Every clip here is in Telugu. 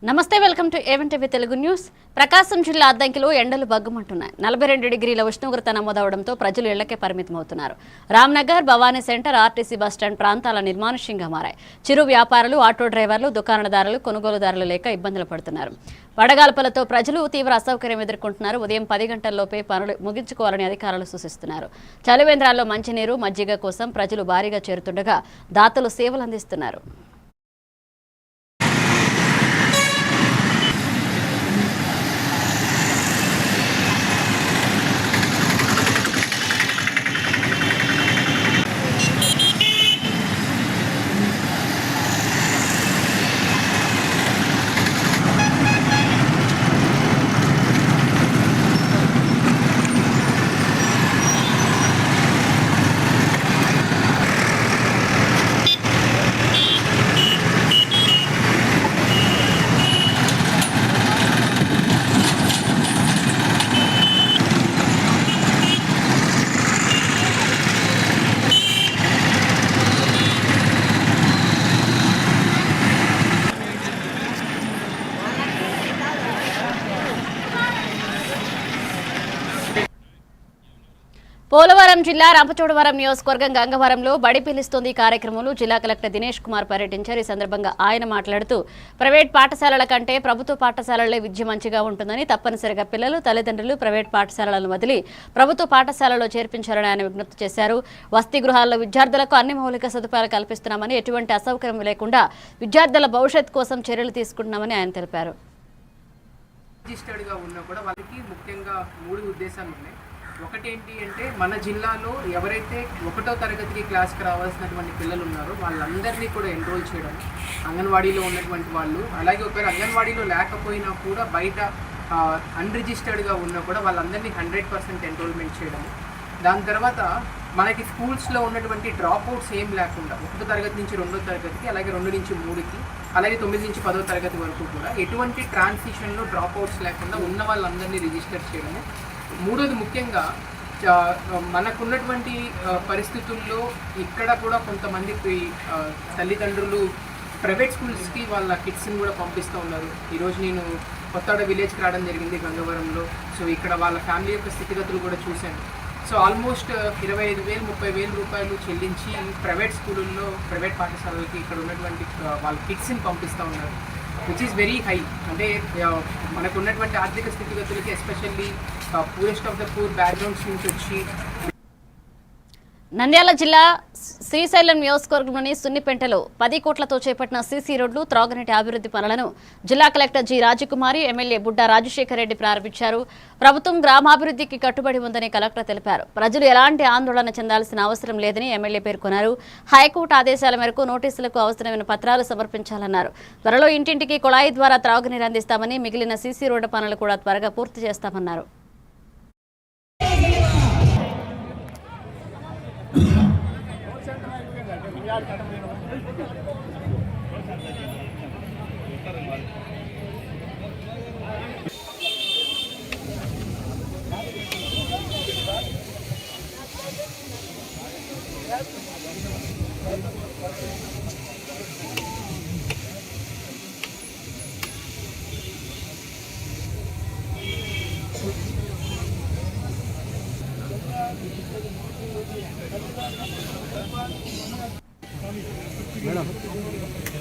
నమస్తే welcome to A one TV Telugu news. Prakasam జిల్లా అద్దంకిలో ఎండలు బగ్గుమంటున్నాయి. 42 డిగ్రీల ఉష్ణోగ్రత నమోదవడంతో ప్రజలు ఇళ్లకే పరిమితమవుతున్నారు. Ramnagar, Bhavani centre, RTC bus stand ప్రాంతాల నిర్మానుష్యంగా మారాయి. చిరు వ్యాపారులు, ఆటో డ్రైవర్లు, దుకాణదారులు, కొనుగోలుదారులు లేక ఇబ్బందులు పడుతున్నారు. వడగాల్పులతో ప్రజలు తీవ్ర అసౌకర్యం ఎదుర్కొంటున్నారు. ఉదయం 10 గంటల్లోపే పనులు ముగించుకోవాలని అధికారులు సూచిస్తున్నారు. చలివేంద్రాల్లో మంచినీరు, మజ్జిగ కోసం ప్రజలు భారీగా చేరుతుండగా దాతలు సేవలు అందిస్తున్నారు. పోలవరం జిల్లా రంపచోడవరం నియోజకవర్గం గంగవరంలో బడి పిలుస్తోంది కార్యక్రమంలో జిల్లా కలెక్టర్ దినేష్ కుమార్ పర్యటించారు. ఈ సందర్భంగా ఆయన మాట్లాడుతూ ప్రైవేట్ పాఠశాలల కంటే ప్రభుత్వ పాఠశాలలే విద్య మంచిగా ఉంటుందని, తప్పనిసరిగా పిల్లలు, తల్లిదండ్రులు ప్రైవేట్ పాఠశాలలను వదిలి ప్రభుత్వ పాఠశాలలో చేర్పించాలని ఆయన విజ్ఞప్తి చేశారు. వసతి గృహాల్లో విద్యార్థులకు అన్ని మౌలిక సదుపాయాలు కల్పిస్తున్నామని, ఎటువంటి అసౌకర్యం లేకుండా విద్యార్థుల భవిష్యత్ కోసం చర్యలు తీసుకుంటున్నామని ఆయన తెలిపారు. ఒకటేంటి అంటే మన జిల్లాలో ఎవరైతే 1వ తరగతికి క్లాస్కి రావాల్సినటువంటి పిల్లలు ఉన్నారో వాళ్ళందరినీ కూడా ఎన్రోల్ చేయడం, అంగన్వాడీలో ఉన్నటువంటి వాళ్ళు, అలాగే ఒకవేళ అంగన్వాడీలో లేకపోయినా కూడా బయట అన్రిజిస్టర్డ్గా ఉన్నా కూడా వాళ్ళందరినీ 100% ఎన్రోల్మెంట్ చేయడం. దాని తర్వాత మనకి స్కూల్స్లో ఉన్నటువంటి డ్రాప్అవుట్స్ ఏం లేకుండా 1వ తరగతి నుంచి 2వ తరగతికి, అలాగే 2 నుంచి 3కి, అలాగే 9 నుంచి 10వ తరగతి వరకు కూడా ఎటువంటి ట్రాన్సిషన్లో డ్రాప్అవుట్స్ లేకుండా ఉన్న వాళ్ళందరినీ రిజిస్టర్ చేయడము. మూడోది ముఖ్యంగా మనకున్నటువంటి పరిస్థితుల్లో ఇక్కడ కూడా కొంతమందికి తల్లిదండ్రులు ప్రైవేట్ స్కూల్స్కి వాళ్ళ కిడ్స్ని కూడా పంపిస్తూ ఉన్నారు. ఈరోజు నేను కొత్తగూడ విలేజ్కి రావడం జరిగింది గంగవరంలో. సో ఇక్కడ వాళ్ళ ఫ్యామిలీ యొక్క స్థితిగతులు కూడా చూశాను. సో ఆల్మోస్ట్ 25,000 30,000 రూపాయలు చెల్లించి ప్రైవేట్ స్కూళ్ళల్లో, ప్రైవేట్ పాఠశాలలకి ఇక్కడ ఉన్నటువంటి వాళ్ళ కిడ్స్ని పంపిస్తూ ఉన్నారు, విచ్ ఈస్ వెరీ హై. అంటే మనకు ఉన్నటువంటి ఆర్థిక స్థితిగతులకి especially poorest of the poor backgrounds నుంచి వచ్చి నంద్యాల జిల్లా శ్రీశైలం నియోజకవర్గంలోని సున్నిపెంటలో 10 కోట్లతో చేపట్టిన సీసీ రోడ్లు, త్రాగునీటి అభివృద్ధి పనులను జిల్లా కలెక్టర్ జి రాజకుమారి, ఎమ్మెల్యే బుడ్డా రాజశేఖర్ రెడ్డి ప్రారంభించారు. ప్రభుత్వం గ్రామాభివృద్ధికి కట్టుబడి ఉందని కలెక్టర్ తెలిపారు. ప్రజలు ఎలాంటి ఆందోళన చెందాల్సిన అవసరం లేదని ఎమ్మెల్యే పేర్కొన్నారు. హైకోర్టు ఆదేశాల మేరకు నోటీసులకు అవసరమైన పత్రాలు సమర్పించాలన్నారు. త్వరలో ఇంటింటికి కుళాయి ద్వారా త్రాగునీరు అందిస్తామని, మిగిలిన సీసీ రోడ్డు పనులు కూడా త్వరగా పూర్తి చేస్తామన్నారు. మేడం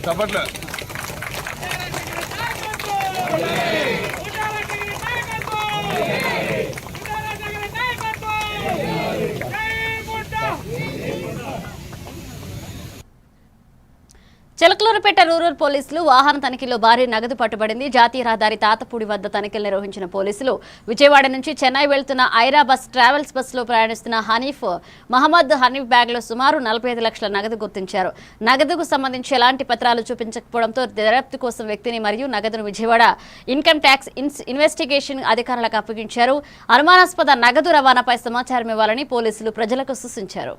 చప్పట్ల చిలకలూరుపేట రూరల్ పోలీసులు వాహన తనిఖీలో భారీ నగదు పట్టుబడింది. జాతీయ రహదారి తాతపూడి వద్ద తనిఖీలు నిర్వహించిన పోలీసులు విజయవాడ నుంచి చెన్నై వెళ్తున్న ఐరా బస్ ట్రావెల్స్ బస్సులో ప్రయాణిస్తున్న మహమ్మద్ హనీఫ్ బ్యాగ్లో సుమారు 45 లక్షల నగదు గుర్తించారు. నగదుకు సంబంధించి ఎలాంటి పత్రాలు చూపించకపోవడంతో దర్యాప్తు కోసం వ్యక్తిని మరియు నగదును విజయవాడ ఇన్కమ్ ట్యాక్స్ ఇన్వెస్టిగేషన్ అధికారులకు అప్పగించారు. అనుమానాస్పద నగదు రవాణాపై సమాచారం ఇవ్వాలని పోలీసులు ప్రజలకు సూచించారు.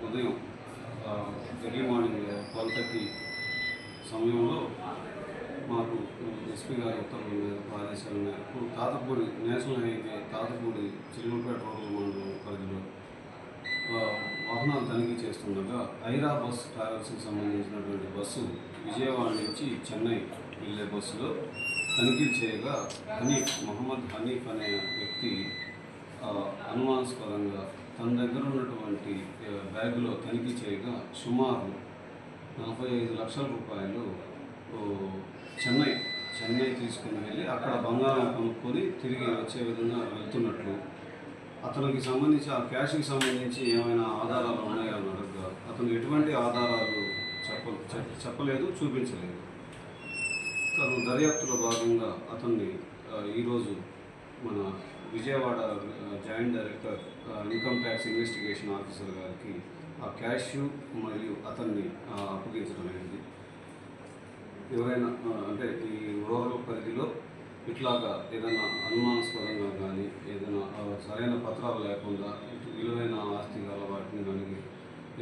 ఉదయం ఎర్లీ మార్నింగ్ 12:30 సమయంలో మాకు ఎస్పీ గారి ఉత్తర్వుల మేరకు ఆదేశాల మేరకు Tatapudi national highway Tatapudi Chilukalapeta road మండలం పరిధిలో వాహనాలు తనిఖీ చేస్తుండగా ఐరా బస్ ట్రావెల్స్కి సంబంధించినటువంటి బస్సు విజయవాడ నుంచి చెన్నై వెళ్ళే బస్సులో తనిఖీ చేయగా మొహమ్మద్ హనీఫ్ అనే వ్యక్తి అనుమానాస్పదంగా తన దగ్గర ఉన్నటువంటి బ్యాగులో తనిఖీ చేయగా సుమారు 45 లక్షల రూపాయలు చెన్నై తీసుకుని వెళ్ళి అక్కడ బంగారం కొనుక్కొని తిరిగి వచ్చే విధంగా వెళ్తున్నట్లు, అతనికి సంబంధించి ఆ క్యాష్కి సంబంధించి ఏమైనా ఆధారాలు ఉన్నాయా అని అడగగా అతను ఎటువంటి ఆధారాలు చెప్పలేదు, చూపించలేదు. తను దర్యాప్తులో భాగంగా అతన్ని ఈరోజు మన Vijayawada joint director income tax investigation officer గారికి ఆ క్యాష్ మరియు అతన్ని అప్పగించడం అయింది. ఎవరైనా అంటే ఈ రూరల్ పరిధిలో ఇట్లాగా ఏదైనా అనుమానాస్పదంగా కానీ ఏదైనా సరైన పత్రాలు లేకుండా ఇటు విలువైన ఆస్తి గల వాటిని కానీ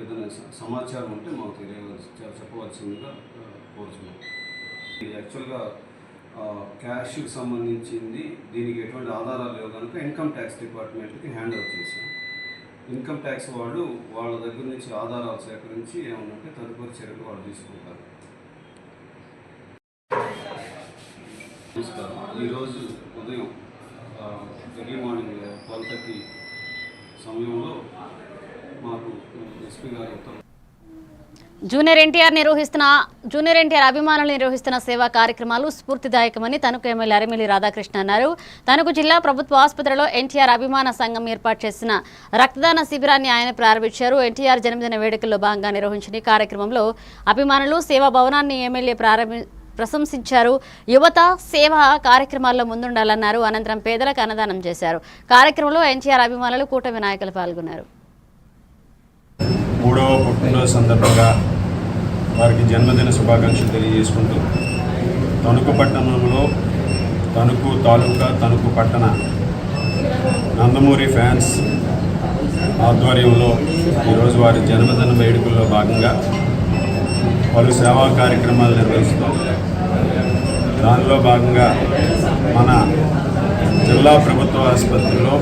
ఏదైనా సమాచారం ఉంటే మాకు చెప్పవలసిందిగా కోరుతున్నాం. ఇది యాక్చువల్గా క్యాష్కి సంబంధించింది, దీనికి ఎటువంటి ఆధారాలు లేవు కనుక ఇన్కమ్ ట్యాక్స్ డిపార్ట్మెంట్కి హ్యాండ్ ఓవర్ చేశాం. ఇన్కమ్ ట్యాక్స్ వాళ్ళు వాళ్ళ దగ్గర నుంచి ఆధారాలు సేకరించి ఏమన్నంటే తదుపరి చర్యలు వాళ్ళు తీసుకుంటారు. నమస్కారం. ఈరోజు ఉదయం ఎర్లీ మార్నింగ్ 12:30 సమయంలో మాకు ఎస్పీ గారు జూనియర్ ఎన్టీఆర్ అభిమానులు నిర్వహిస్తున్న సేవా కార్యక్రమాలు స్ఫూర్తిదాయకమని తణుకు ఎమ్మెల్యే అరిమిల్లి రాధాకృష్ణ అన్నారు. తణుకు జిల్లా ప్రభుత్వ ఆసుపత్రిలో ఎన్టీఆర్ అభిమాన సంఘం ఏర్పాటు చేసిన రక్తదాన శిబిరాన్ని ఆయన ప్రారంభించారు. ఎన్టీఆర్ జన్మదిన వేడుకల్లో భాగంగా నిర్వహించిన ఈ కార్యక్రమంలో అభిమానులు సేవా భవనాన్ని ఎమ్మెల్యే ప్రశంసించారు. యువత సేవా కార్యక్రమాల్లో ముందుండాలన్నారు. అనంతరం పేదలకు అన్నదానం చేశారు. కార్యక్రమంలో ఎన్టీఆర్ అభిమానులు కూటమి నాయకులు పాల్గొన్నారు. 3వ పుట్టినరోజు సందర్భంగా వారికి జన్మదిన శుభాకాంక్షలు తెలియజేసుకుంటూ తణుకు పట్టణంలో తణుకు తాలూకా తణుకు పట్టణ నందమూరి ఫ్యాన్స్ ఆధ్వర్యంలో ఈరోజు వారి జన్మదిన వేడుకల్లో భాగంగా పలు సేవా కార్యక్రమాలు నిర్వహిస్తాం. దానిలో భాగంగా మన జిల్లా ప్రభుత్వ ఆసుపత్రిలో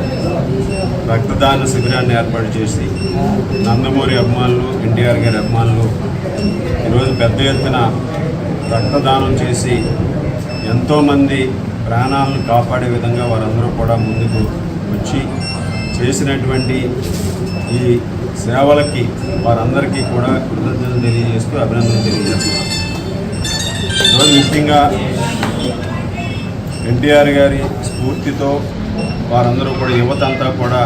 రక్తదాన శిబిరాన్ని ఏర్పాటు చేసి నందమూరి అభిమానులు, ఎన్టీఆర్ గారి అభిమానులు ఈరోజు పెద్ద ఎత్తున రక్తదానం చేసి ఎంతోమంది ప్రాణాలను కాపాడే విధంగా వారందరూ కూడా ముందుకు వచ్చి చేసినటువంటి ఈ సేవలకి వారందరికీ కూడా కృతజ్ఞతలు తెలియజేస్తూ అభినందనలు తెలియజేస్తున్నాం. ఈరోజు ముఖ్యంగా ఎన్టీఆర్ గారి స్ఫూర్తితో వారందరూ కూడా యువత అంతా కూడా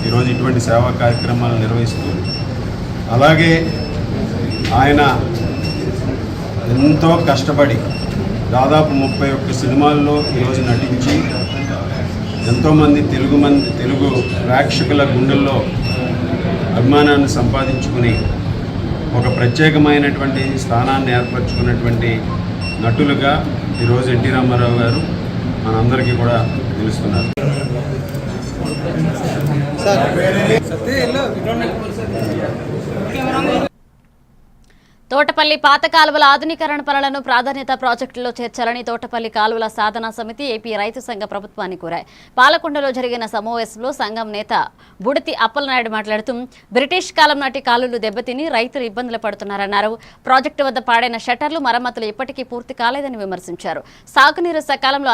ఈరోజు ఇటువంటి సేవా కార్యక్రమాలు నిర్వహిస్తూ, అలాగే ఆయన ఎంతో కష్టపడి దాదాపు 31 సినిమాల్లో ఈరోజు నటించి ఎంతోమంది తెలుగు ప్రేక్షకుల గుండెల్లో అభిమానాన్ని సంపాదించుకుని ఒక ప్రత్యేకమైనటువంటి స్థానాన్ని ఏర్పరచుకున్నటువంటి నటులుగా ఈరోజు ఎన్టీ రామారావు గారు మనందరికీ కూడా తెలుస్తున్నారు. తోటపల్లి పాత కాలువల ఆధునీకరణ పనులను ప్రాధాన్యత ప్రాజెక్టులో చేర్చాలని తోటపల్లి కాలువల సాధనా సమితి ఏపీ రైతు సంఘ ప్రభుత్వాన్ని కోరాయి. పాలకొండలో జరిగిన సమావేశంలో సంఘం నేత బుడితి అప్పలనాయుడు మాట్లాడుతూ బ్రిటిష్ కాలం నాటి కాలువలు దెబ్బతిని రైతులు ఇబ్బందులు పడుతున్నారన్నారు. ప్రాజెక్టు వద్ద పాడైన షట్టర్లు, మరమ్మతులు ఇప్పటికీ పూర్తి కాలేదని విమర్శించారు. సాగునీరు సకాలంలో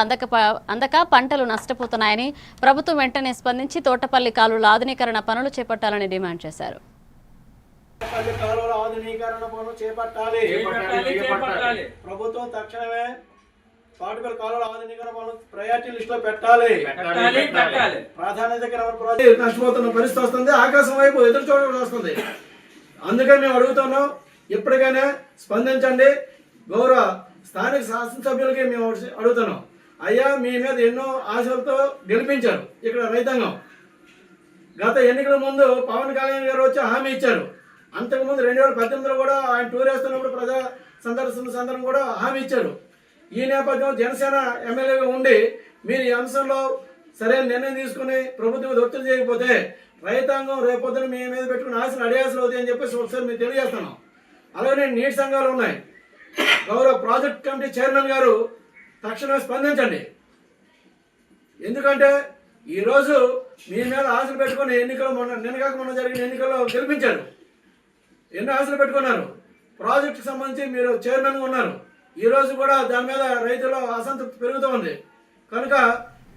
అందక పంటలు నష్టపోతున్నాయని ప్రభుత్వం వెంటనే స్పందించి తోటపల్లి కాలువల ఆధునీకరణ పనులు చేపట్టాలని డిమాండ్ చేశారు. కాలువల ఆధునీకరణ పనులు చేపట్టాలి. ప్రభుత్వం తక్షణమే తోటపల్లి కాలువల ఆధునీకరణ పనులు ప్రయారిటీ లిస్ట్ లో పెట్టాలి. ప్రాధాన్యత నష్టపోతున్న పరిస్థితి వస్తుంది. ఆకాశం వైపు ఎదురు చూడవలసి వస్తుంది. అందుకని మేము అడుగుతున్నాం, ఎప్పటికైనా స్పందించండి. గౌరవ స్థానిక శాసనసభ్యులకి మేము అడుగుతున్నాం, అయ్యా మీ మీద ఎన్నో ఆశలతో గెలిపించారు ఇక్కడ రైతాంగం. గత ఎన్నికల ముందు పవన్ కళ్యాణ్ గారు వచ్చి హామీ ఇచ్చారు. అంతకుముందు 2018లో కూడా ఆయన టూర్ వేస్తున్నప్పుడు ప్రజా సందర్శన కూడా హామీ ఇచ్చారు. ఈ నేపథ్యంలో జనసేన ఎమ్మెల్యేగా ఉండి మీరు ఈ అంశంలో సరైన నిర్ణయం తీసుకుని ప్రభుత్వం ఒత్తిడి చేయకపోతే రైతాంగం రేపొద్దున మీ మీద పెట్టుకుని ఆశలు అడియాసలు అవుతాయని చెప్పేసి ఒకసారి మేము తెలియజేస్తున్నాం. అలాగే నీటి సంఘాలు ఉన్నాయి. గౌరవ ప్రాజెక్ట్ కమిటీ చైర్మన్ గారు తక్షణమే స్పందించండి. ఎందుకంటే ఈరోజు మీ మీద ఆశలు పెట్టుకుని ఎన్నికలు నిన్నగాక మొన్న జరిగిన ఎన్నికల్లో గెలిపించారు. ఎన్నో ఆశలు పెట్టుకున్నారు. ప్రాజెక్టుకి సంబంధించి మీరు చైర్మన్గా ఉన్నారు. ఈరోజు కూడా దాని మీద రైతుల అసంతృప్తి పెరుగుతూ ఉంది. కనుక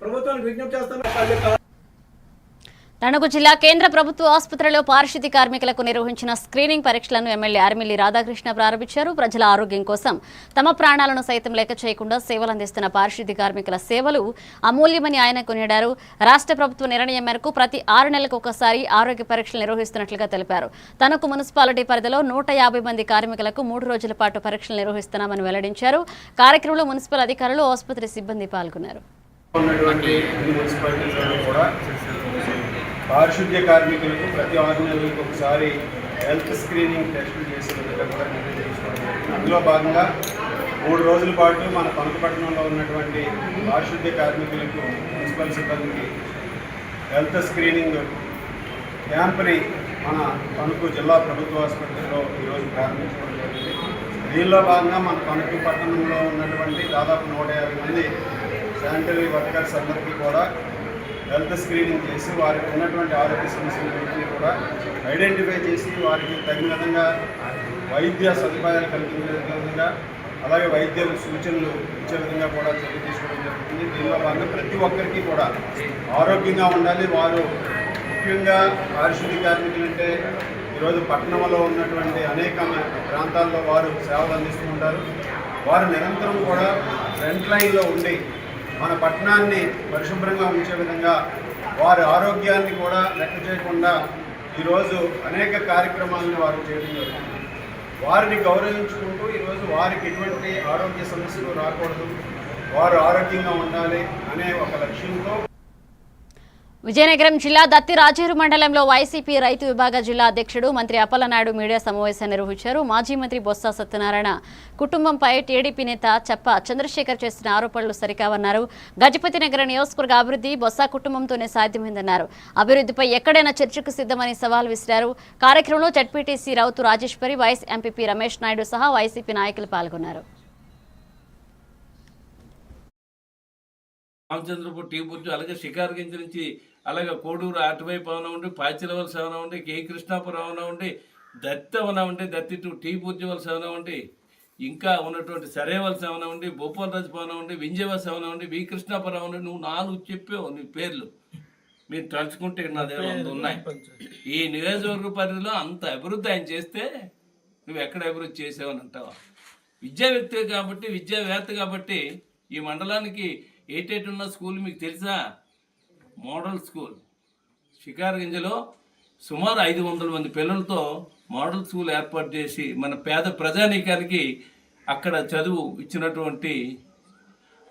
ప్రభుత్వానికి విజ్ఞప్తి చేస్తున్నారు. తణుకు జిల్లా కేంద్ర ప్రభుత్వ ఆసుపత్రిలో పారిశుద్ధ్య కార్మికులకు నిర్వహించిన స్క్రీనింగ్ పరీక్షలను ఎమ్మెల్యే అరిమిల్లి రాధాకృష్ణ ప్రారంభించారు. ప్రజల ఆరోగ్యం కోసం తమ ప్రాణాలను సైతం లెక్క చేయకుండా సేవలు అందిస్తున్న పారిశుద్ధ్య కార్మికుల సేవలు అమూల్యమని ఆయన కొనియాడారు. రాష్ట్ర ప్రభుత్వ నిర్ణయం మేరకు ప్రతి 6 నెలలకు ఒకసారి ఆరోగ్య పరీక్షలు నిర్వహిస్తున్నట్లుగా తెలిపారు. తణుకు మున్సిపాలిటీ పరిధిలో 150 మంది కార్మికులకు 3 రోజుల పాటు పరీక్షలు నిర్వహిస్తున్నామని వెల్లడించారు. కార్యక్రమంలో మున్సిపల్ అధికారులు, ఆసుపత్రి సిబ్బంది పాల్గొన్నారు. పారిశుద్ధ్య కార్మికులకు ప్రతి 6 నెలలకు ఒకసారి హెల్త్ స్క్రీనింగ్ టెస్టులు చేసే విధంగా కూడా నిర్ణయం తీసుకోవడం. అందులో భాగంగా 3 రోజుల పాటు మన తణుకు పట్టణంలో ఉన్నటువంటి పారిశుద్ధ్య కార్మికులకు, మున్సిపల్ సిబ్బందికి హెల్త్ స్క్రీనింగ్ క్యాంప్ని మన తణుకు జిల్లా ప్రభుత్వ ఆసుపత్రిలో ఈరోజు ప్రారంభించుకోవడం జరిగింది. దీనిలో భాగంగా మన తణుకు పట్టణంలో ఉన్నటువంటి దాదాపు 150 మంది శానిటరీ వర్కర్స్ అందరికీ కూడా హెల్త్ స్క్రీనింగ్ చేసి వారికి ఉన్నటువంటి ఆరోగ్య సమస్యలన్నింటినీ కూడా ఐడెంటిఫై చేసి వారికి తగిన విధంగా వైద్య సదుపాయాలు కల్పించే విధంగా, అలాగే వైద్య సూచనలు ఇచ్చే విధంగా కూడా చర్య తీసుకోవడం జరుగుతుంది. దీనిలో భాగంగా ప్రతి ఒక్కరికి కూడా ఆరోగ్యంగా ఉండాలి. వారు ముఖ్యంగా పారిశుద్ధ్య కార్మికులు అంటే ఈరోజు పట్టణంలో ఉన్నటువంటి అనేక ప్రాంతాల్లో వారు సేవలు అందిస్తూ ఉంటారు. వారు నిరంతరం కూడా ఫ్రంట్ లైన్లో ఉండి మన పట్టణాన్ని పరిశుభ్రంగా ఉంచే విధంగా వారి ఆరోగ్యాన్ని కూడా లెక్క చేయకుండా ఈరోజు అనేక కార్యక్రమాలను వారు చేయడం జరుగుతుంది. వారిని గౌరవించుకుంటూ ఈరోజు వారికి ఎటువంటి ఆరోగ్య సమస్యలు రాకూడదు, వారు ఆరోగ్యంగా ఉండాలి అనే ఒక లక్ష్యంతో విజయనగరం జిల్లా దత్తి రాజేరు మండలంలో వైసీపీ రైతు విభాగ జిల్లా అధ్యక్షుడు మంత్రి అప్పలనాయుడు మీడియా సమావేశం నిర్వహించారు. మాజీ మంత్రి బొత్స సత్యనారాయణ కుటుంబంపై టీడీపీ నేత చప్ప చంద్రశేఖర్ చేసిన ఆరోపణలు సరికావన్నారు. గజపతి నగర నియోజకవర్గ అభివృద్ధి బొత్స కుటుంబంతోనే సాధ్యమైందన్నారు. అభివృద్ధిపై ఎక్కడైనా చర్చకు సిద్ధమని సవాల్ విసిరారు. కార్యక్రమంలో ZPTC Routhu Rajeswari, vice MPP Ramesh Naidu సహా వైసీపీ నాయకులు పాల్గొన్నారు. రామచంద్రపూర్ టీ బుర్జు, అలాగే షికార్గింజ నుంచి, అలాగే కోడూరు అటువైపు అవనివ్వండి, పాచిలవలస అవనివ్వండి, కే కృష్ణాపురం అవనివ్వండి, దత్తి అవనివ్వండి, దత్తి టు టీ బుర్జు వలస అవనివ్వండి, ఇంకా ఉన్నటువంటి సరేవలస అవనివ్వండి, బొప్పలరాజు అవనివ్వండి, వింజవలస అవనివ్వండి, వి కృష్ణాపురం అవనివ్వండి. నువ్వు 4 చెప్పావు నీ పేర్లు. మీరు తలుచుకుంటే నా దగ్గర 100 ఉన్నాయి. ఈ నియోజకవర్గ పరిధిలో అంత అభివృద్ధి ఆయన చేస్తే నువ్వు ఎక్కడ అభివృద్ధి చేసావని అంటావా? విద్యావేత్త కాబట్టి, విద్యావేత్త కాబట్టి ఈ మండలానికి ఏటేటున్న స్కూల్ మీకు తెలుసా? మోడల్ స్కూల్ షికార్గింజలో సుమారు 500 మంది పిల్లలతో మోడల్ స్కూల్ ఏర్పాటు చేసి మన పేద ప్రజానీకానికి అక్కడ చదువు ఇచ్చినటువంటి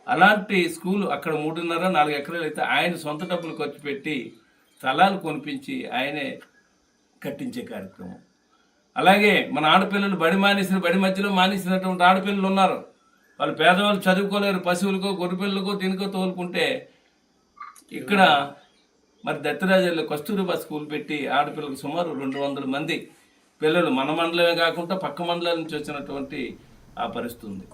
అలాంటి స్కూల్ అక్కడ 3.5-4 ఎకరాలు అయితే ఆయన సొంత డబ్బులు ఖర్చు పెట్టి స్థలాలు కొనిపించి ఆయనే కట్టించే కార్యక్రమం. అలాగే మన ఆడపిల్లలు బడి మధ్యలో మానేసినటువంటి ఆడపిల్లలు ఉన్నారు. వాళ్ళు పేదవాళ్ళు చదువుకోలేరు, పశువులకో గొర్రెపిల్లలకో దీనికో తోలుకుంటే ఇక్కడ మరి దత్తిరాజుల్లో కస్తూరిబా స్కూల్ పెట్టి ఆడపిల్లలకు సుమారు 200 మంది పిల్లలు మన మండలమే కాకుండా పక్క మండలాల నుంచి వచ్చినటువంటి ఆ పరిస్థితి ఉంది.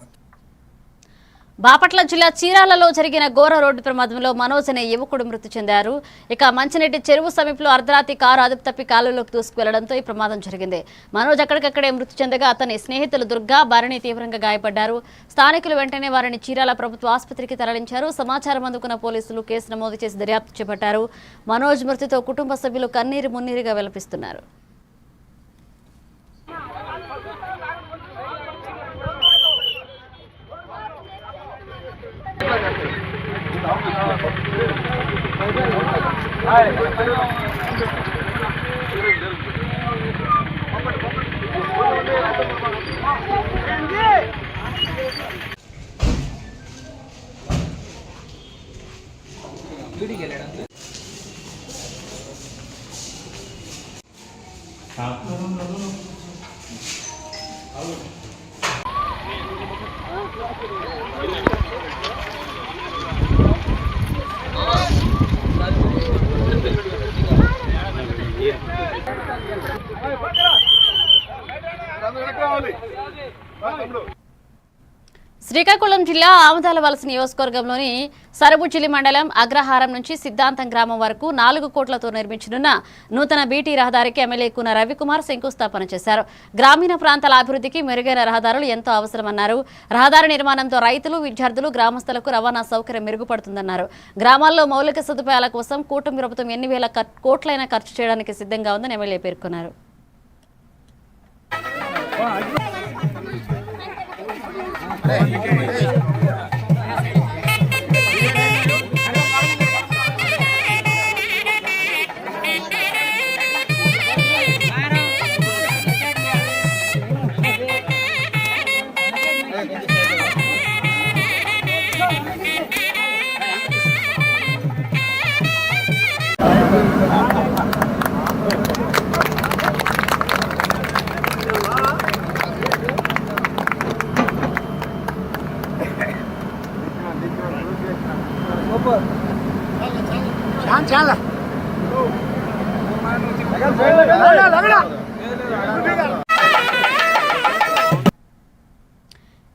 బాపట్ల జిల్లా చీరాలలో జరిగిన ఘోర రోడ్డు ప్రమాదంలో మనోజ్ అనే యువకుడు మృతి చెందారు. ఇక మంచినీటి చెరువు సమీపంలో అర్ధరాత్రి కారు అదుపు తప్పి కాలువలోకి దూసుకువెళ్లడంతో ఈ ప్రమాదం జరిగింది. మనోజ్ అక్కడికక్కడే మృతి చెందగా అతని స్నేహితులు దుర్గా, భరణి తీవ్రంగా గాయపడ్డారు. స్థానికులు వెంటనే వారిని చీరాల ప్రభుత్వ ఆసుపత్రికి తరలించారు. సమాచారం అందుకున్న పోలీసులు కేసు నమోదు చేసి దర్యాప్తు చేపట్టారు. మనోజ్ మృతితో కుటుంబ సభ్యులు కన్నీరు మున్నీరుగా విలపిస్తున్నారు. శ్రీకాకుళం జిల్లా ఆమదాలవలస నియోజకవర్గంలోని సరబుజ్జిలి మండలం అగ్రహారం నుంచి సిద్ధాంతం గ్రామం వరకు 4 కోట్లతో నిర్మించనున్న నూతన బీటీ రహదారికి ఎమ్మెల్యే కూన రవికుమార్ శంకుస్థాపన చేశారు. గ్రామీణ ప్రాంతాల అభివృద్ధికి మెరుగైన రహదారులు ఎంతో అవసరమన్నారు. రహదారి నిర్మాణంతో రైతులు, విద్యార్థులు, గ్రామస్తులకు రవాణా సౌకర్యం మెరుగుపడుతుందన్నారు. గ్రామాల్లో మౌలిక సదుపాయాల కోసం కూటమి ప్రభుత్వం ఎన్ని వేల కోట్లైనా ఖర్చు చేయడానికి సిద్ధంగా ఉందని ఎమ్మెల్యే పేర్కొన్నారు.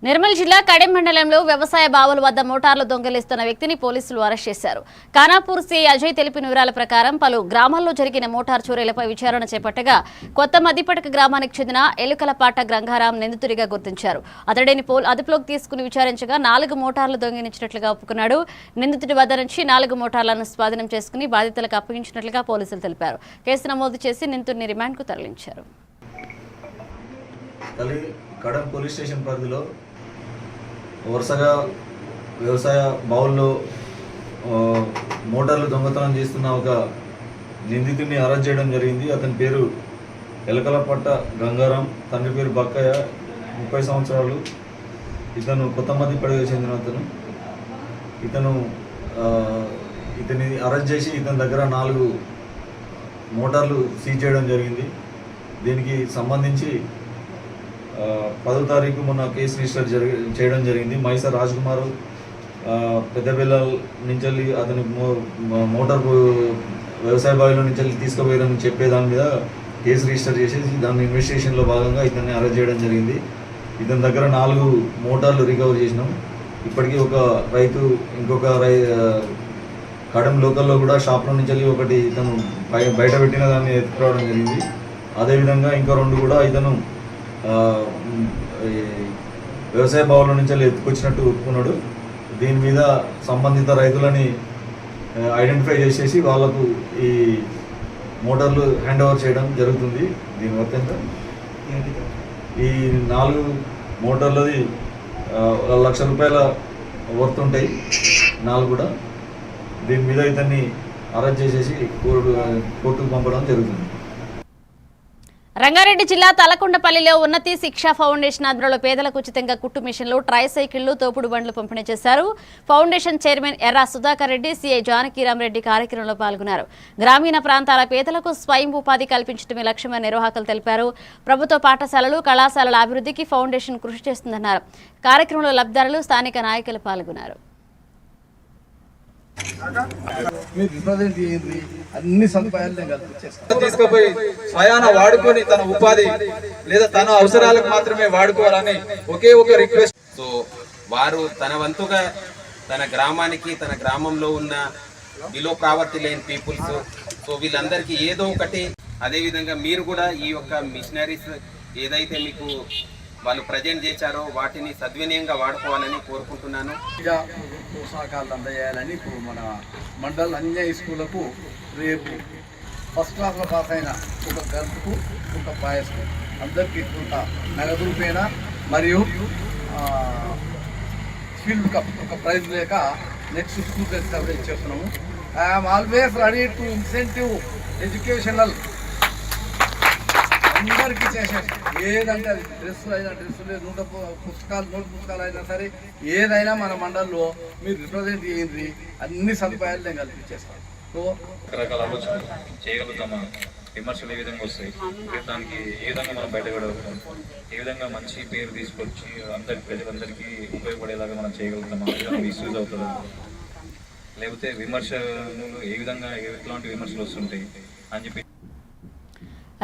నిర్మల్ జిల్లా కడెం మండలంలో వ్యవసాయ బావుల వద్ద మోటార్లు దొంగిలిస్తున్న వ్యక్తిని పోలీసులు అరెస్ట్ చేశారు. ఖానాపూర్ సిఐ అజయ్ తెలిపిన వివరాల ప్రకారం పలు గ్రామాల్లో జరిగిన మోటార్ చోరీలపై విచారణ చేపట్టగా కొత్త మద్దిపటక గ్రామానికి చెందిన ఎలుకలపాట గంగారాం నిందితుడిగా గుర్తించారు. అతడిని అదుపులోకి తీసుకుని విచారించగా 4 మోటార్లు దొంగిలించినట్లుగా ఒప్పుకున్నాడు. నిందితుడి వద్ద నుంచి 4 మోటార్లను స్వాధీనం చేసుకుని బాధితులకు అప్పగించినట్లుగా పోలీసులు తెలిపారు. కేసు నమోదు చేసి నిందితుడిని రిమాండ్కు తరలించారు. కడెం పోలీస్ స్టేషన్ పరిధిలో వరుసగా వ్యవసాయ బావుల్లో మోటార్లు దొంగతనం చేస్తున్న ఒక నిందితుడిని అరెస్ట్ చేయడం జరిగింది. అతని పేరు ఎలకలపట్ట గంగారాం, తండ్రి పేరు బక్కయ్య, 30 సంవత్సరాలు. ఇతను కొత్త మద్దిపడికి చెందిన ఇతని అరెస్ట్ చేసి ఇతని దగ్గర 4 మోటార్లు సీజ్ చేయడం జరిగింది. దీనికి సంబంధించి 10వ తారీఖు మొన్న కేసు రిజిస్టర్ చేయడం జరిగింది. మైసా రాజ్ కుమార్ పెద్దబెల్లాల నుంచి అతని మోటార్ వ్యవసాయ బావిలో నుంచి తీసుకుపోయారని చెప్పే దాని మీద కేసు రిజిస్టర్ చేసేసి దాని ఇన్వెస్టిగేషన్లో భాగంగా ఇతన్ని అరెస్ట్ చేయడం జరిగింది. ఇతని దగ్గర 4 మోటార్లు రికవర్ చేసినాం. ఇప్పటికీ ఒక రైతు ఇంకొక కడెం లోకల్లో కూడా షాప్లో నుంచి ఒకటి ఇతను బయట పెట్టిన దాన్ని ఎత్తుకోవడం జరిగింది. అదేవిధంగా ఇంకా 2 కూడా ఇతను వ్యవసాయ బావుల నుంచి ఎత్తుకొచ్చినట్టు ఒప్పుకున్నాడు. దీని మీద సంబంధిత రైతులని ఐడెంటిఫై చేసేసి వాళ్ళకు ఈ మోటార్లు హ్యాండ్ ఓవర్ చేయడం జరుగుతుంది. దీని మొత్తంగా ఈ 4 మోటార్లది 1,00,000 రూపాయల వర్త్ ఉంటాయి 4 కూడా. దీని మీద ఇతన్ని అరెస్ట్ చేసేసి కోర్టుకు పంపడం జరుగుతుంది. రంగారెడ్డి జిల్లా తలకొండపల్లిలో ఉన్నతి శిక్షా ఫౌండేషన్ ఆధ్వర్యంలో పేదలకు ఉచితంగా కుట్టు మిషన్లు, ట్రైసైకిళ్లు, తోపుడు బండ్లు పంపిణీ చేశారు. ఫౌండేషన్ చైర్మన్ ఎర్రా సుధాకర్ రెడ్డి, సిఐ జానకిరామ్ రెడ్డి కార్యక్రమంలో పాల్గొన్నారు. గ్రామీణ ప్రాంతాల పేదలకు స్వయం ఉపాధి కల్పించడమే లక్ష్యమని నిర్వాహకులు తెలిపారు. ప్రభుత్వ పాఠశాలలు, కళాశాలల అభివృద్ధికి ఫౌండేషన్ కృషి చేస్తుందన్నారు. కార్యక్రమంలో లబ్ధిదారులు, స్థానిక నాయకులు పాల్గొన్నారు. అన్ని సదుపాయాలు తీసుకుపోయి స్వయాన వాడుకొని తన ఉపాధి లేదా తన అవసరాలకు మాత్రమే వాడుకోవాలని ఒకే ఒక రిక్వెస్ట్. సో వారు తన వంతుగా తన గ్రామానికి, తన గ్రామంలో ఉన్న బిలో ప్రావర్టీ లేని పీపుల్స్, సో వీళ్ళందరికీ ఏదో ఒకటి. అదేవిధంగా మీరు కూడా ఈ యొక్క మిషనరీస్ ఏదైతే మీకు వాళ్ళు ప్రజెంట్ చేశారో వాటిని సద్వినియంగా వాడుకోవాలని కోరుకుంటున్నాను. పోషకాలు అందజేయాలని ఇప్పుడు మన మండల్ అన్ని స్కూళ్లకు రేపు ఫస్ట్ క్లాస్లో పాస్ అయిన ఒక గర్ల్స్కు, ఒక బాయ్స్కు అందరికీ ఒక నగదు రూపేణ మరియు ఫీల్డ్ కప్ ఒక ప్రైజ్ లేక నెక్స్ట్ స్కూల్ కవరేజ్ ఇచ్చేస్తున్నాము. I'm always ready to incentive educational అందరికీ చేసేది. ఏదంటే అది డ్రెస్సులు అయినా, డ్రెస్సులు, నోట్ పుస్తకాలు అయినా సరే ఏదైనా మన మండల్లో మీరు రిప్రజెంట్ చేయండి, అన్ని సదుపాయాలు నేను కల్పించేస్తాను. సో రకరకాల ఆలోచనలు చేయగలుగుతామా, విమర్శలు ఏ విధంగా వస్తాయి, దానికి ఏ విధంగా మనం బయటపడగలుగుతాం, ఏ విధంగా మంచి పేరు తీసుకొచ్చి ప్రజలందరికీ ఉపయోగపడేలాగా మనం చేయగలుగుతామా, మిస్యూజ్ అవుతుందా, లేకపోతే విమర్శలు ఏ విధంగా ఎట్లాంటి విమర్శలు వస్తుంటాయి అని చెప్పి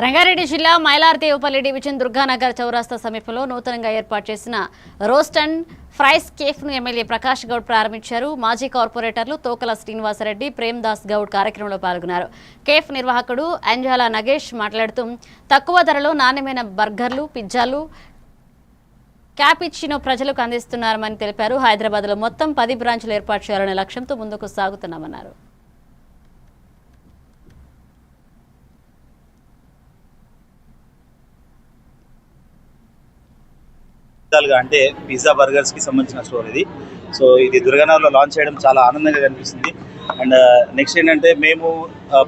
రంగారెడ్డి జిల్లా మైలార్దేవుపల్లి డివిజన్ దుర్గానగర్ చౌరాస్తా సమీపంలో నూతనంగా ఏర్పాటు చేసిన రోస్ట్ అండ్ ఫ్రైస్ కేఫ్ను ఎమ్మెల్యే ప్రకాష్ గౌడ్ ప్రారంభించారు. మాజీ కార్పొరేటర్లు తోకల శ్రీనివాసరెడ్డి, ప్రేమ్ దాస్ గౌడ్ కార్యక్రమంలో పాల్గొన్నారు. కేఫ్ నిర్వాహకుడు అంజాల నగేష్ మాట్లాడుతూ తక్కువ ధరలో నాణ్యమైన బర్గర్లు, పిజ్జాలు, క్యాపిచినో ప్రజలకు అందిస్తున్నారని తెలిపారు. హైదరాబాద్లో మొత్తం 10 బ్రాంచ్లు ఏర్పాటు చేయాలనే లక్ష్యంతో ముందుకు సాగుతున్నామన్నారు. అంటే పిజ్జా బర్గర్స్కి సంబంధించిన స్టోర్ ఇది. సో ఇది దుర్గానగర్లో లాంచ్ చేయడం చాలా ఆనందంగా కనిపిస్తుంది. అండ్ నెక్స్ట్ ఏంటంటే మేము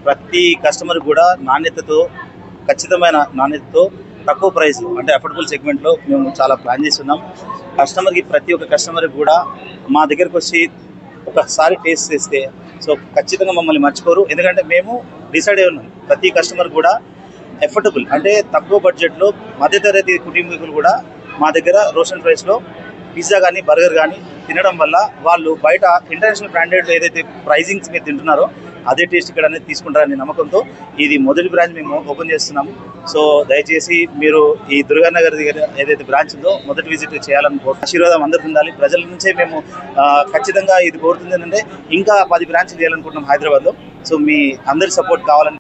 ప్రతి కస్టమర్ కూడా ఖచ్చితమైన నాణ్యతతో తక్కువ ప్రైస్ అంటే అఫోర్డబుల్ సెగ్మెంట్లో మేము చాలా ప్లాన్ చేస్తున్నాం. ప్రతి ఒక్క కస్టమర్కి కూడా మా దగ్గరకు వచ్చి ఒకసారి టేస్ట్ చేస్తే సో ఖచ్చితంగా మమ్మల్ని మర్చిపోరు. ఎందుకంటే మేము డిసైడ్ అయి ఉన్నాం ప్రతి కస్టమర్ కూడా అఫోర్డబుల్ అంటే తక్కువ బడ్జెట్లో మధ్యతరగతి కుటుంబీకులు కూడా మా దగ్గర రోస్ట్ అండ్ ఫ్రైస్లో పిజ్జా కానీ బర్గర్ కానీ తినడం వల్ల వాళ్ళు బయట ఇంటర్నేషనల్ బ్రాండెడ్ ఏదైతే ప్రైజింగ్స్ మీరు తింటున్నారో అదే టేస్ట్ ఇక్కడ అనేది తీసుకుంటారనే నమ్మకంతో ఇది మొదటి బ్రాంచ్ మేము ఓపెన్ చేస్తున్నాము. సో దయచేసి మీరు ఈ దుర్గానగర్ దగ్గర ఏదైతే బ్రాంచ్ ఉందో మొదటి విజిట్ చేయాలని ఆశీర్వాదం అందరికీ ఉండాలి. ప్రజల నుంచే మేము ఖచ్చితంగా ఇది కోరుతుంది ఏంటంటే ఇంకా 10 బ్రాంచ్లు చేయాలనుకుంటున్నాం హైదరాబాద్లో. సో మీ అందరి సపోర్ట్ కావాలని.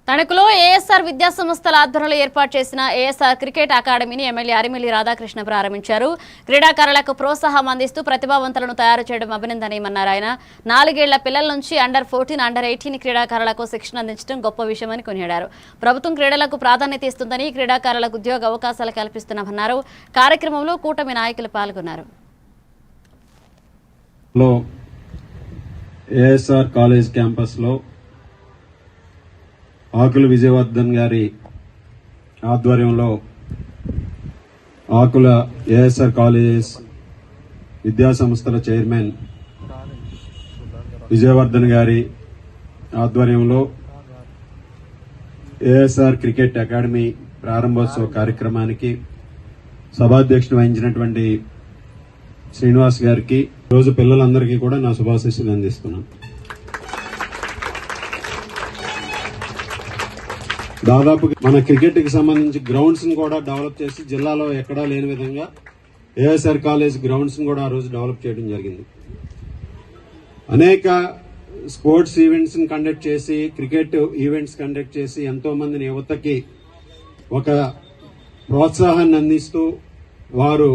తణుకులో ఏఎస్ఆర్ విద్యా సంస్థల ఆధ్వర్యంలో ఏర్పాటు చేసిన ఏఎస్ఆర్ క్రికెట్ అకాడమీని ఎమ్మెల్యే అరిమిల్లి రాధాకృష్ణ ప్రారంభించారు. క్రీడాకారులకు ప్రోత్సాహం అందిస్తూ ప్రతిభావంతులను తయారు చేయడం అభినందనీయమన్నారు ఆయన. 4 ఏళ్ల పిల్లల నుంచి అండర్ 14, అండర్ 18 క్రీడాకారులకు శిక్షణ అందించడం గొప్ప విషయమని కొనియాడారు. ప్రభుత్వం క్రీడలకు ప్రాధాన్యత ఇస్తుందని, క్రీడాకారులకు ఉద్యోగ అవకాశాలు కల్పిస్తున్నామన్నారు. కార్యక్రమంలో కూటమి నాయకులు పాల్గొన్నారు. ఏఎస్ఆర్ కాలేజ్ క్యాంపస్లో ఆకుల విజయవర్ధన్ గారి ఆధ్వర్యంలో ఆకుల ఏఎస్ఆర్ కాలేజ్ విద్యా సంస్థల చైర్మన్ విజయవర్ధన్ గారి ఆధ్వర్యంలో ఏఎస్ఆర్ క్రికెట్ అకాడమీ ప్రారంభోత్సవ కార్యక్రమానికి సభాధ్యక్షుడు వహించినటువంటి శ్రీనివాస్ గారికి రోజు పిల్లలందరికీ కూడా నా శుభాశీస్సులు అందిస్తున్నాను. దాదాపు మన క్రికెట్ కి సంబంధించి గ్రౌండ్స్ ని కూడా డెవలప్ చేసి జిల్లాలో ఎక్కడా లేని విధంగా ఏఎస్ఆర్ కాలేజ్ గ్రౌండ్స్ ని కూడా ఆ రోజు డెవలప్ చేయడం జరిగింది. అనేక స్పోర్ట్స్ ఈవెంట్స్ ని కండక్ట్ చేసి, క్రికెట్ ఈవెంట్స్ కండక్ట్ చేసి ఎంతో మందిని యువతకి ఒక ప్రోత్సాహాన్ని అందిస్తూ వారు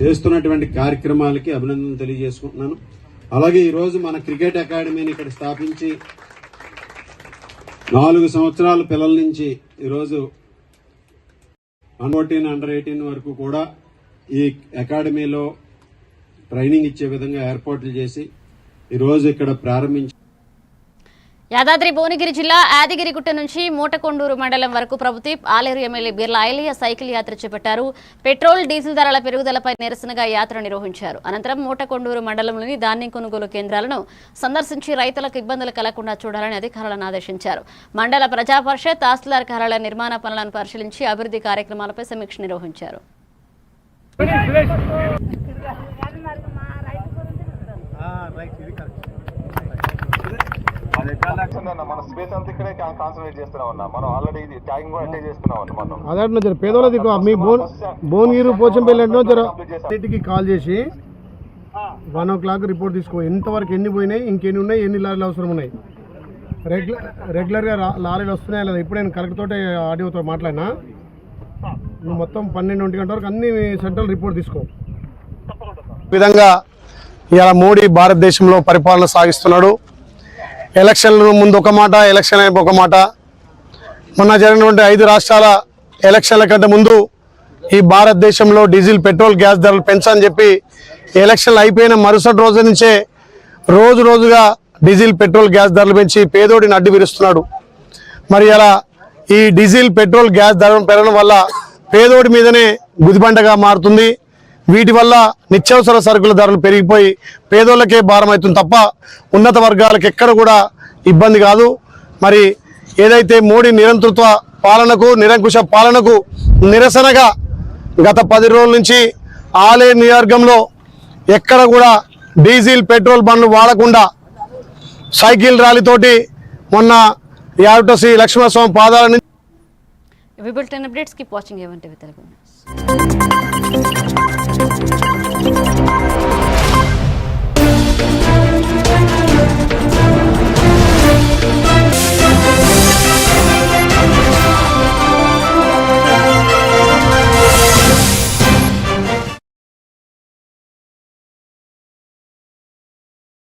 చేస్తున్నటువంటి కార్యక్రమాలకి అభినందనలు తెలియజేసుకుంటున్నాను. అలాగే ఈరోజు మన క్రికెట్ అకాడమీని ఇక్కడ స్థాపించి 4 సంవత్సరాల పిల్లల నుంచి ఈరోజు అండర్ 14, అండర్ 18 వరకు కూడా ఈ అకాడమీలో ట్రైనింగ్ ఇచ్చే విధంగా ఏర్పాట్లు చేసి ఈరోజు ఇక్కడ ప్రారంభించి యాదాద్రి భువనగిరి జిల్లా యాదగిరిగుట్ట నుంచి మూటకొండూరు మండలం వరకు ప్రభుత్వ ఆలేరు ఎమ్మెల్యే బిర్లా ఐలయ్య సైకిల్ యాత్ర చేపట్టారు. పెట్రోల్, డీజిల్ ధరల పెరుగుదలపై నిరసనగా యాత్ర నిర్వహించారు. అనంతరం మూటకొండూరు మండలంలోని ధాన్యం కొనుగోలు కేంద్రాలను సందర్శించి రైతులకు ఇబ్బందులు కలగకుండా చూడాలని అధికారులను ఆదేశించారు. మండల ప్రజా పరిషత్, తహసీల్దార్ కార్యాలయ నిర్మాణ పనులను పరిశీలించి అభివృద్ధి కార్యక్రమాలపై సమీక్ష నిర్వహించారు. అదే పేదోళ్ళది మీ భువనగిరి పోచంపల్లి అంటే కాల్ చేసి 1 o'clock రిపోర్ట్ తీసుకో. ఎంతవరకు ఎన్ని పోయినాయి, ఇంకెన్ని ఉన్నాయి, ఎన్ని లారీలు అవసరం ఉన్నాయి. రెగ్యులర్గా లారీలు వస్తున్నాయి లేదా. ఇప్పుడు నేను కలెక్టర్ తోటి ఆడియోతో మాట్లాడినా. నువ్వు మొత్తం 12-1 గంటల వరకు అన్ని సెంట్రల్ రిపోర్ట్ తీసుకో. ఈ విధంగా ఇలా మోడీ భారతదేశంలో పరిపాలన సాగిస్తున్నాడు. ఎలక్షన్ల ముందు ఒక మాట, ఎలక్షన్ అయిపోయి ఒక మాట. మొన్న జరిగినటువంటి 5 రాష్ట్రాల ఎలక్షన్ల కంటే ముందు ఈ భారతదేశంలో డీజిల్, పెట్రోల్, గ్యాస్ ధరలు పెంచని చెప్పి ఎలక్షన్లు అయిపోయిన మరుసటి రోజు నుంచే రోజుగా డీజిల్, పెట్రోల్, గ్యాస్ ధరలు పెంచి పేదోడిని అడ్డు విరుస్తున్నాడు. మరి అలా ఈ డీజిల్, పెట్రోల్, గ్యాస్ ధరలు పెరగడం వల్ల పేదోడి మీదనే గుదిబండగా మారుతుంది. వీటి వల్ల నిత్యావసర సరుకుల ధరలు పెరిగిపోయి పేదోళ్ళకే భారం అవుతుంది తప్ప ఉన్నత వర్గాలకు ఎక్కడ కూడా ఇబ్బంది కాదు. మరి ఏదైతే మోడీ నిరంతృత్వ పాలనకు, నిరంకుశ పాలనకు నిరసనగా గత 10 రోజుల నుంచి ఆలేరు నియోజకవర్గంలో ఎక్కడ కూడా డీజిల్, పెట్రోల్ బండ్లు వాడకుండా సైకిల్ ర్యాలీతోటి మొన్న you have to see Lakshmanaswamy పాదాల నుంచి. ఇవి bulletin updates. Keep watching A1 TV Telugu news.